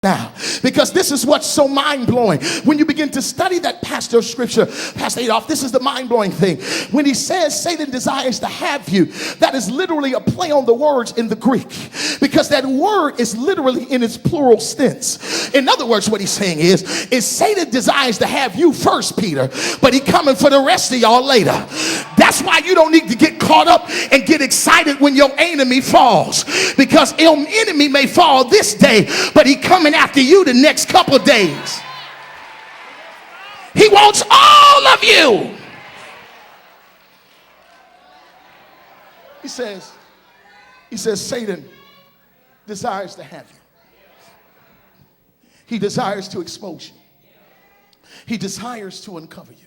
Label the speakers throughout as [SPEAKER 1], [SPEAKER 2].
[SPEAKER 1] now, because this is what's so mind-blowing. When you begin to study that pastor of scripture, Pastor Adolph, this is the mind-blowing thing. When he says Satan desires to have you, that is literally a play on the words in the Greek, because that word is literally in its plural tense. In other words, what he's saying is Satan desires to have you first, Peter, but he coming for the rest of y'all later. That's why you don't need to get caught up and get excited when your enemy falls, because your enemy may fall this day, but he coming after you the next couple days. He wants all of you. He says Satan desires to have you. He desires to expose you. He desires to uncover you.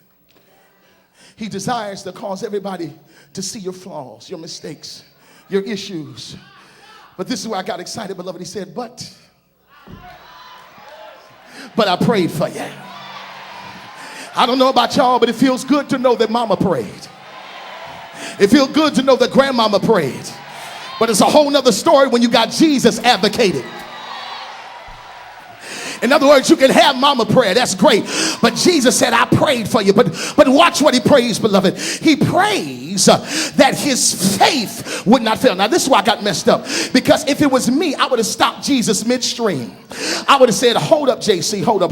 [SPEAKER 1] He desires to cause everybody to see your flaws, your mistakes, your issues. But this is where I got excited, beloved. He said, but I prayed for you. I don't know about y'all, but it feels good to know that mama prayed. It feels good to know that grandmama prayed. But it's a whole nother story when you got Jesus advocating. In other words, you can have mama prayer. That's great. But Jesus said, I prayed for you. But watch what he prays, beloved. He prays that his faith would not fail. Now, this is why I got messed up. Because if it was me, I would have stopped Jesus midstream. I would have said, hold up, JC. Hold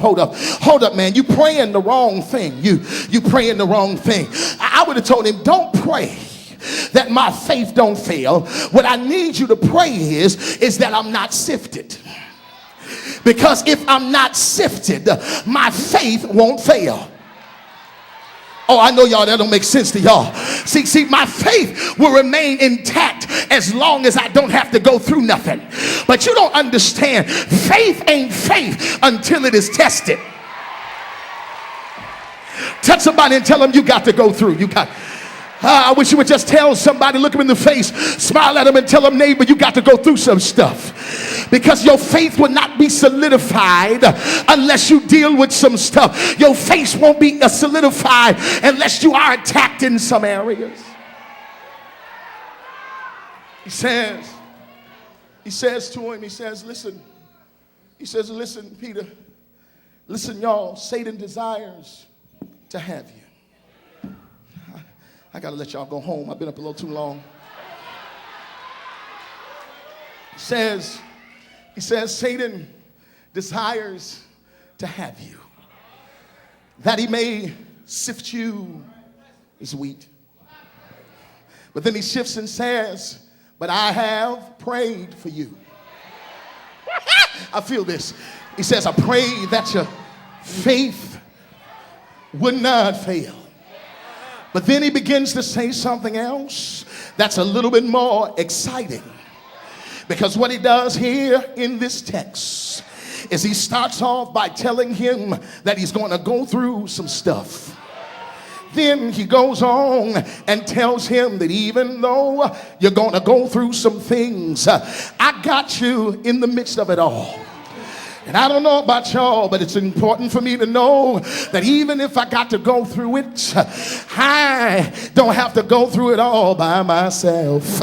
[SPEAKER 1] up, man. You praying the wrong thing. You praying the wrong thing. I would have told him, don't pray that my faith don't fail. What I need you to pray is that I'm not sifted. Because if I'm not sifted, my faith won't fail. Oh, I know y'all, that don't make sense to y'all. See, my faith will remain intact as long as I don't have to go through nothing. But you don't understand. Faith ain't faith until it is tested. Touch somebody and tell them you got to go through. I wish you would just tell somebody, look them in the face, smile at them and tell them, neighbor, you got to go through some stuff. Because your faith will not be solidified unless you deal with some stuff. Your faith won't be solidified unless you are attacked in some areas. He says to him, listen, Peter, listen, y'all, Satan desires to have you. I got to let y'all go home. I've been up a little too long. He says, Satan desires to have you, that he may sift you as wheat. But then he shifts and says, but I have prayed for you. I feel this. He says, I pray that your faith would not fail. But then he begins to say something else that's a little bit more exciting. Because what he does here in this text is he starts off by telling him that he's going to go through some stuff. Then he goes on and tells him that even though you're going to go through some things, I got you in the midst of it all. And I don't know about y'all, but it's important for me to know that even if I got to go through it, I don't have to go through it all by myself.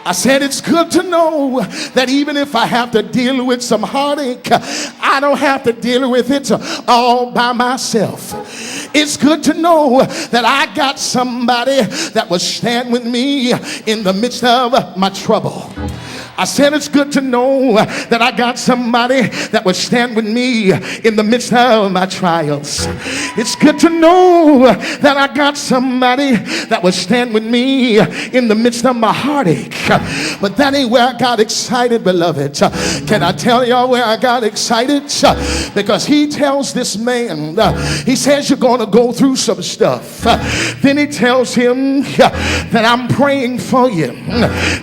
[SPEAKER 1] I said it's good to know that even if I have to deal with some heartache, I don't have to deal with it all by myself. It's good to know that I got somebody that will stand with me in the midst of my trouble. I said it's good to know that I got somebody that will stand with me in the midst of my trials. It's good to know that I got somebody that will stand with me in the midst of my heartache. But that ain't where I got excited, beloved. Can I tell y'all where I got excited? Because he tells this man, he says you're going to go through some stuff. Then he tells him that I'm praying for you.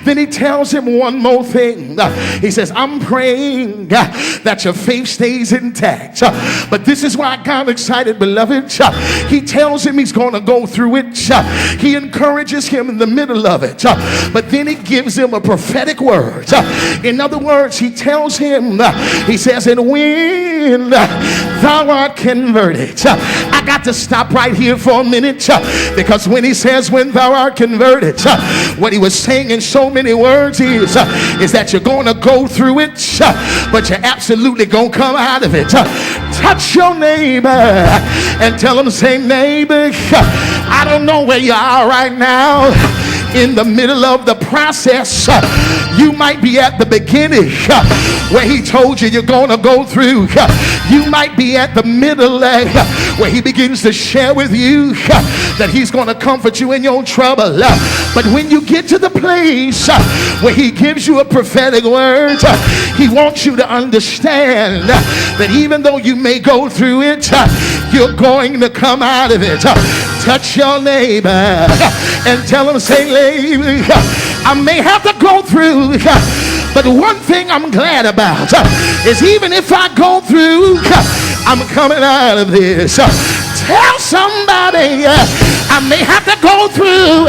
[SPEAKER 1] Then he tells him one more thing. He says, I'm praying that your faith stays intact. But this is why I got excited, beloved. He tells him he's going to go through it. He encourages him in the middle of it. But then he gives him a prophetic word. In other words, he tells him, he says, and when thou art converted. I got to stop right here for a minute, because when he says when thou art converted, what he was saying in so many words is is that you're going to go through it, but you're absolutely going to come out of it. Touch your neighbor and tell them, say, neighbor, I don't know where you are right now in the middle of the process. You might be at the beginning where he told you you're going to go through. You might be at the middle where he begins to share with you that he's going to comfort you in your trouble. But when you get to the place where he gives you a prophetic word, he wants you to understand that even though you may go through it, you're going to come out of it. Touch your neighbor and tell him, say, neighbor, I may have to go through, but one thing I'm glad about is even if I go through, I'm coming out of this. Tell somebody, I may have to go through,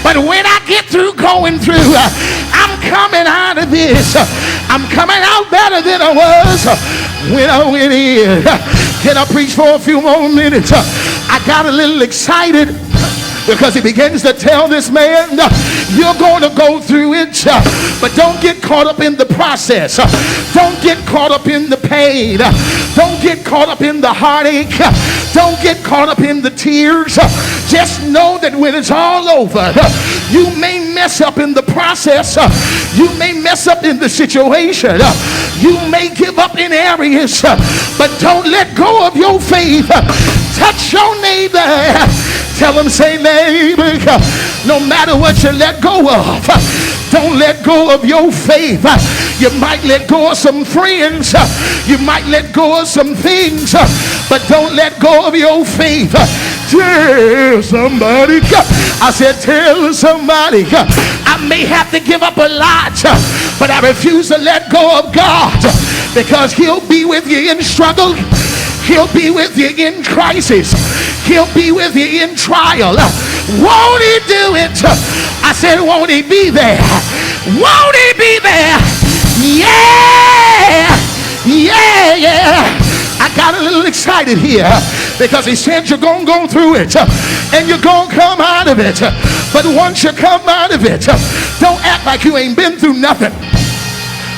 [SPEAKER 1] but when I get through going through, I'm coming out of this. I'm coming out better than I was when I went in. Can I preach for a few more minutes? I got a little excited because he begins to tell this man, you're going to go through it, but don't get caught up in the process. Don't get caught up in the pain. Don't get caught up in the heartache. Don't get caught up in the tears. Just know that when it's all over, you may mess up in the process. You may mess up in the situation. You may give up in areas, but don't let go of your faith. Touch your neighbor. Tell him, say, neighbor, no matter what you let go of, don't let go of your faith. You might let go of some friends. You might let go of some things, but don't let go of your faith. Tell somebody. I said, tell somebody. I may have to give up a lot, but I refuse to let go of God, because he'll be with you in struggle. He'll be with you in crisis. He'll be with you in trial. Won't he do it? I said, won't he be there? Won't he be there? Yeah! Yeah, yeah. I got a little excited here because he said you're going to go through it and you're going to come out of it. But once you come out of it, don't act like you ain't been through nothing.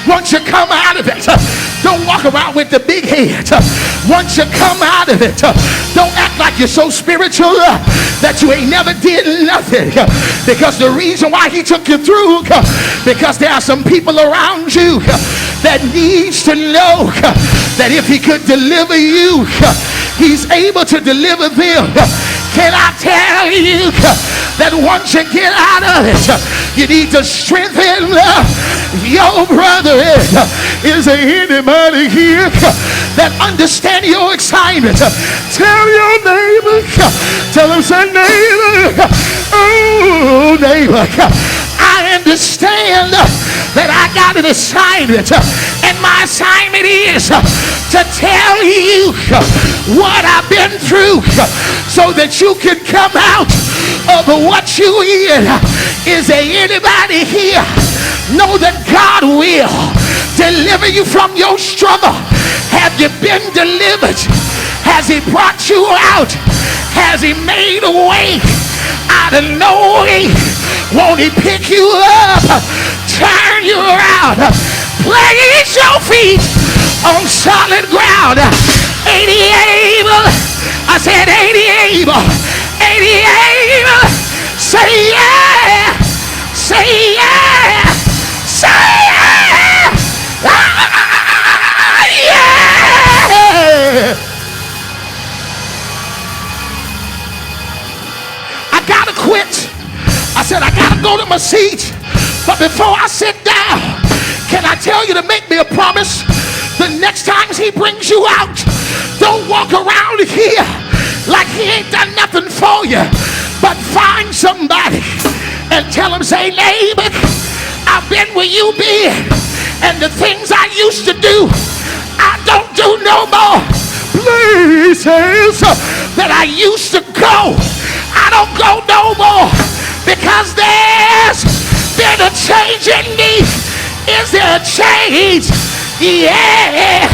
[SPEAKER 1] Once you come out of it, don't walk around with the big head. Once you come out of it, don't act like you're so spiritual that you ain't never did nothing. Because the reason why he took you through, because there are some people around you that needs to know that if he could deliver you, he's able to deliver them. Can I tell you that once you get out of it, you need to strengthen your brother? Is there anybody here that understand your assignment? Tell your neighbor, tell him, say, neighbor, oh neighbor, I understand that I got an assignment, and my assignment is to tell you what I've been through so that you can come out of what you in. Is there anybody here know that God will deliver you from your struggle? Have you been delivered? Has he brought you out? Has he made a way out of no way? Won't he pick you up, turn you around, place your feet on solid ground? Ain't he able? I said, ain't he able? Ain't he able? Say yeah, say yeah, say yeah, yeah. I gotta quit. I said, I gotta go to my seat, but before I sit down, can I tell you to make me a promise? The next time he brings you out, don't walk around here like he ain't done nothing for you, but find somebody and tell him, say, neighbor, I've been where you been, and the things I used to do, I don't do no more. Places that I used to go, I don't go no more, because there's been a change in me. Is there a change? Yeah.